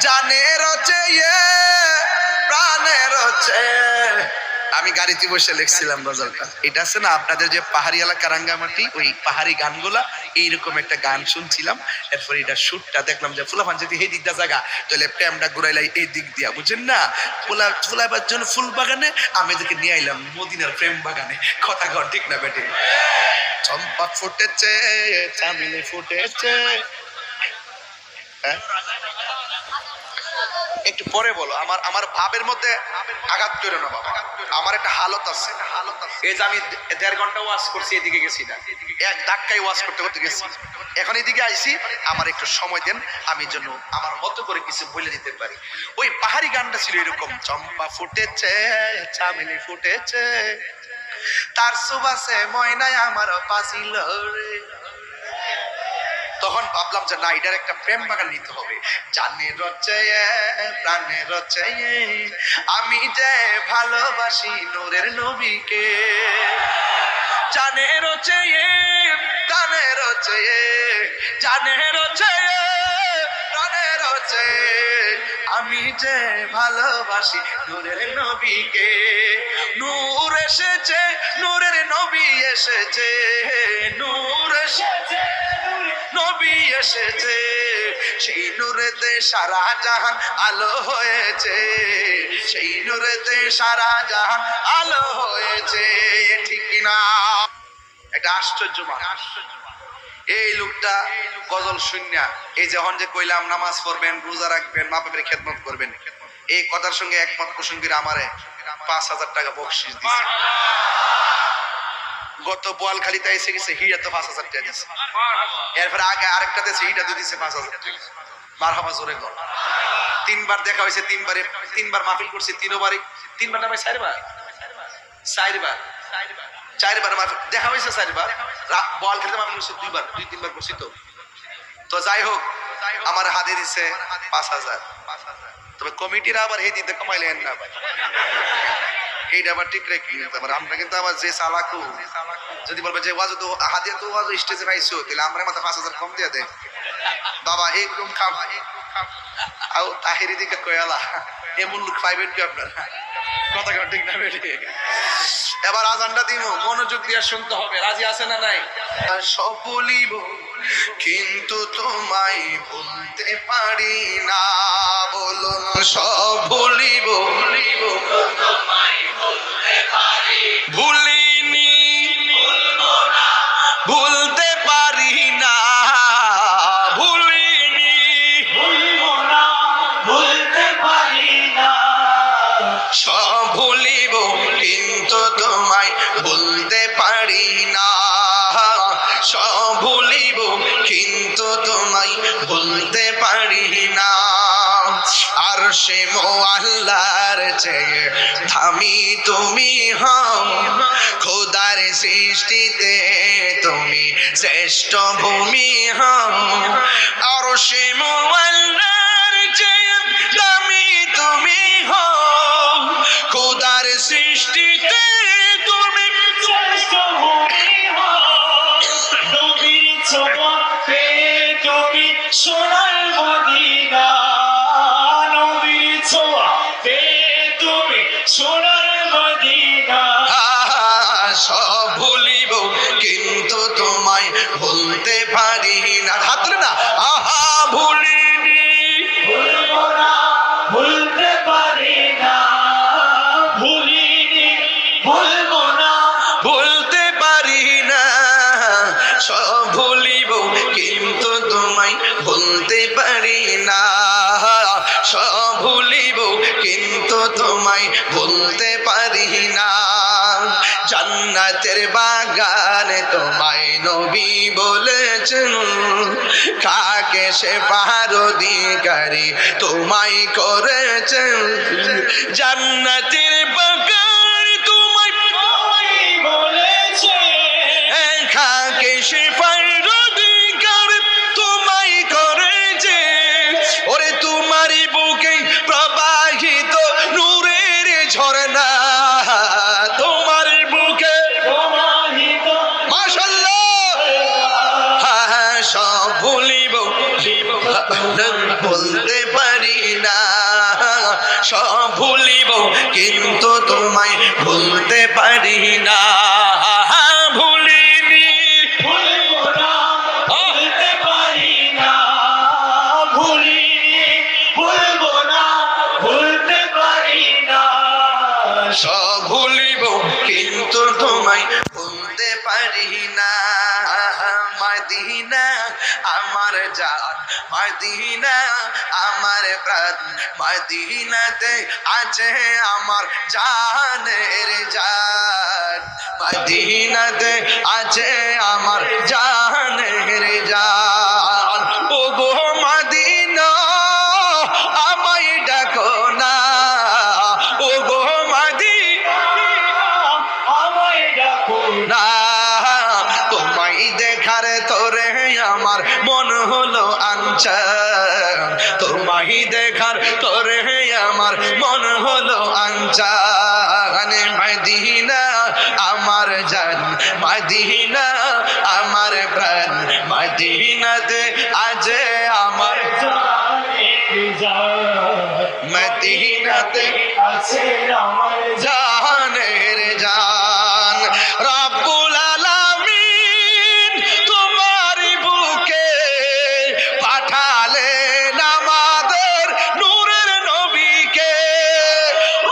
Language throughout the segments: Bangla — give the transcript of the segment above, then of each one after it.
জানের চেয়ে প্রাণের চেয়ে। আমি গাড়িতে বসে লিখছিলাম গজলটা। এটা আছে না আপনাদের যে পাহাড়ি এলাকা রাঙ্গামাটি, ওই পাহাড়ি গানগুলা এইরকম একটা গান শুনছিলাম। এরপর এটা শুটটা দেখলাম যে ফুলাফান যদি এই দিক দিয়ে জায়গা, তাহলে প্রেমটা ঘুরাইলাই এই দিক দিয়া, বুঝছেন না? ফুলাবার জন্য ফুল বাগানে, আমি এদেরকে নিয়ে আইলাম মদিনার প্রেম বাগানে। কথা কর ঠিক না বেটে? চম্পা ফুটেছে, চামেলি ফুটেছে। হ্যাঁ একটু পরে বলো। আমার ভাবের মধ্যে আঘাত করে না বাবা। আমার একটা হালত আছে। এই যে আমি 1.5 ঘন্টা ওয়াজ করছি, এদিকে গেছি না, এক ধাক্কায় ওয়াজ করতে করতে গেছি। এখন এদিকে আইছি, আমার একটু সময় দেন, আমি জন্য আমার মতো করে কিছু বলে দিতে পারি। ওই পাহাড়ি গানটা ছিল এরকম, চম্পা ফুটেছে, চামেলি ফুটেছে, তার সুবাসে ময়নায় আমার বাজিল রে। তখন ভাবলাম যে না, এটার একটা প্রেম বাগান নিতে হবে। জানের চেয়ে প্রাণের চেয়ে আমি যে ভালোবাসি নূরের নবীকে। জানের চেয়ে প্রাণের চেয়ে, জানের চেয়ে প্রাণের চেয়ে আমি যে ভালোবাসি নূরের নবীকে। নূর এসেছে, নূরের নবী এসেছে, নূর এসেছে, নবী এসেছে, সেই নূরেতে সারা জাহান আলো হয়েছে, সেই নূরেতে সারা জাহান আলো হয়েছে। ঠিক কিনা? একটা আশ্চর্য মানুষ এই লোকটা। গজল শূন্য, এই যখন যে কইলাম নামাজ পড়বেন, রোজা রাখবেন, মা বাবার খেদমত করবেন, এই কথার সঙ্গে একমত পোষণ করে আমারে 5,000 টাকা বকশিশ দিছে। গত বোয়ালখালীতে এসে গেছে, হিটা তো 5,000 টাকা দিচ্ছে। এরপরে আগে আরেকটা দেশে হিটা দিচ্ছে 5,000 টাকা। মারহাবা জোরে কর। 3বার দেখা হয়েছে, 3বার মাহফিল করছি, 3বার না ভাই 4বার মাহফিল দেখা হয়েছে, 4বার বোয়ালখালীতে মাহফিল করছি, 2-3বার করছি। তো যাই হোক, আমার হাতে দিচ্ছে 5,000। তবে কমিটিরা আবার এই দিতে কমাইলেন না ভাই, এইটা আবার ঠিক রেখে নিতে পারে। আমরা কিন্তু আবার যে চালাকু, যদি বলবে যে ওয়াজ তো হাদিয়া তো ওয়াজ স্টেজে পাইছো, তাহলে আমরা মাথা 5,000 কম দিয়ে দেয় বাবা। এইরকম খাম আও তাহিরি দিকে কয়ালা, এমন লোক পাইবেন কি আপনারা? কথা ঠিক না বেশি? এবার আজানটা দিব, মনোযোগ দিয়ে শুনতে হবে। রাজি আছে না নাই? সব বলিব কিন্তু তোমায় বলতে পারি না। বলুন সব বলিব, ভুলিনি, ভুলতে পারি না, ভুলিনি, ভুলতে পারি না। সব ভুলিব কিন্তু তোমায় বলতে পারি না, সব ভুলিব কিন্তু তোমায় বলতে পারি না। আর সে মোয়াল্লার চেয়ে দামি তুমি হও, খোদার সৃষ্টিতে তুমি শ্রেষ্ঠ ভূমি হও। আর সে মোয়াল্লার চেয়ে দামি তুমি হও, খোদার সৃষ্টিতে তুমি শ্রেষ্ঠ ভূমি হও। নবীর ছোঁয়াতে তুমি সোনার মদিনা, নবীর ছোঁয়াতে তুমি সোনার মদিনা। সব ভুলিব কিন্তু তোমায় বলতে পারি না। হাত না, আহা ভুলিনি, ভুলবো না, ভুলতে পারি না, ভুলিনি, ভুলবো না, ভুলতে পারি না। সব ভুলিব কিন্তু তোমায় বলতে পারি না, সব ভুলিব কিন্তু তোমায় বলতে পারি না। জান্নাতের বাগান তোমায় নবী বলেছেন, কাকে সে পার অধিকারী তোমায় করেছেন। জান্নাতের বাগান তোমায় বলেছে, কাকে সে পার অধিকারী তোমায় করেছে। ওরে তোমারই বুকে প্রবাহিত নূরের ঝরনা, তোমার বুকে প্রবাহিত, মাশাআল্লাহ। সব ভুলিব বলতে পারি কিন্তু তোমায় ভুলতে পারি না। ভুলিনি, ভুলবো না, ভুলতে পারি না, ভুলিনি, ভুলবো না, ভুলতে পারি না। সব ভুলিব কিন্তু তোমায় ভুলতে পারি না। মদিনা আমার জান, মদিনা আমার প্রাণ, মদিনাতে আছে আমার জানের জান, মদিনাতে আছে আমার জানের জান। ও গো মদিনা আমায় ডাকো না, ও গো মদিনা আমায় ডাকো না, তোমায় দেখার তোরে আমার মন হলো আনচান, তোমায় দেখার তোরে আমার মন হলো আনচান। মদিনা আমার জান, মদিনা আমার প্রাণ, মদিনাতে আছে আমার মদিনাতে আছে আমার জানের জান। রব্বুল আলামিন তোমার বুকে পাঠালেন আমাদের নূরের নবীকে।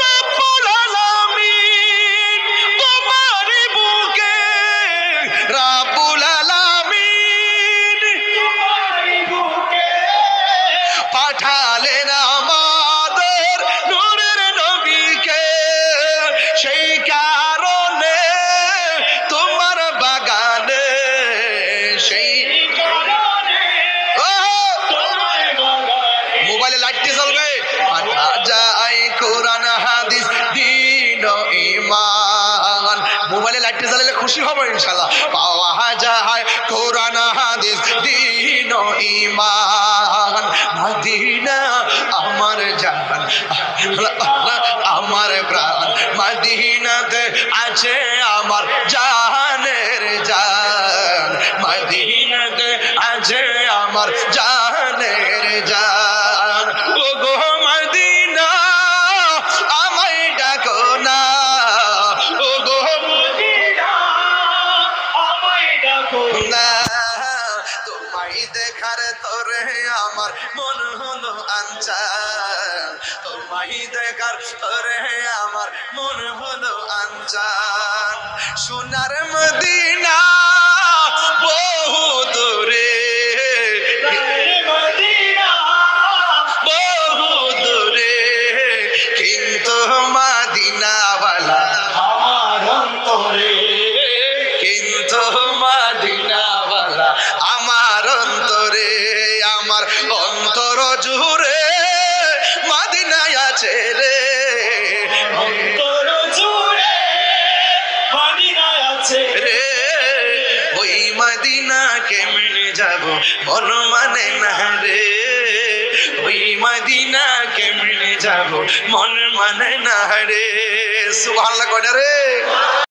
রব্বুল আলামিন তোমার বুকে, রব্বুল আলামিন তোমার বুকে পাঠালেন আমাদের নূরের নবীকে। সেই কারণে তোমার বাগানে, সেই ও তোমার বাগানে মোবাইলে লাইটটি জ্বলবে, পাঠা যায় কোরআন হাদিস দ্বীন ও ঈমান। মোবাইলে লাইটটি জ্বালালে খুশি হব ইনশাআল্লাহ। পাওয়া যায় কোরআন হাদিস দ্বীন ও ঈমান। মদিনা আমার জান, আমার প্রাণ, মদিনাতে আছে আমার জানের জান, মদিনাতে আছে আমার জানের জান। ও গো মদিনা আমায় ডাকো না, ও গো মদিনা আমায় ডাকো না, তোমায় দেখার তোরে আমার মন হলো আনচান, তোমায় দেখার তোরে আমার মন হলো আনচান। সোনার মদিনা বহু দূরে, মদিনা বহু দূরে, কিন্তু মদিনাওয়ালা আমার অন্তরে কিন্তু মদিনাওয়ালা আমার অন্তরে, আমার অন্তর জুড়ে মদিনায় আছে রে। অন্তর জুড়ে মদিনায় আছে রে ওই মদিনা কেমনে যাব মন মানে না রে, ওই মদিনা কেমনে যাব মন মানে না রে। সুবহানাল্লাহ কয়টা রে।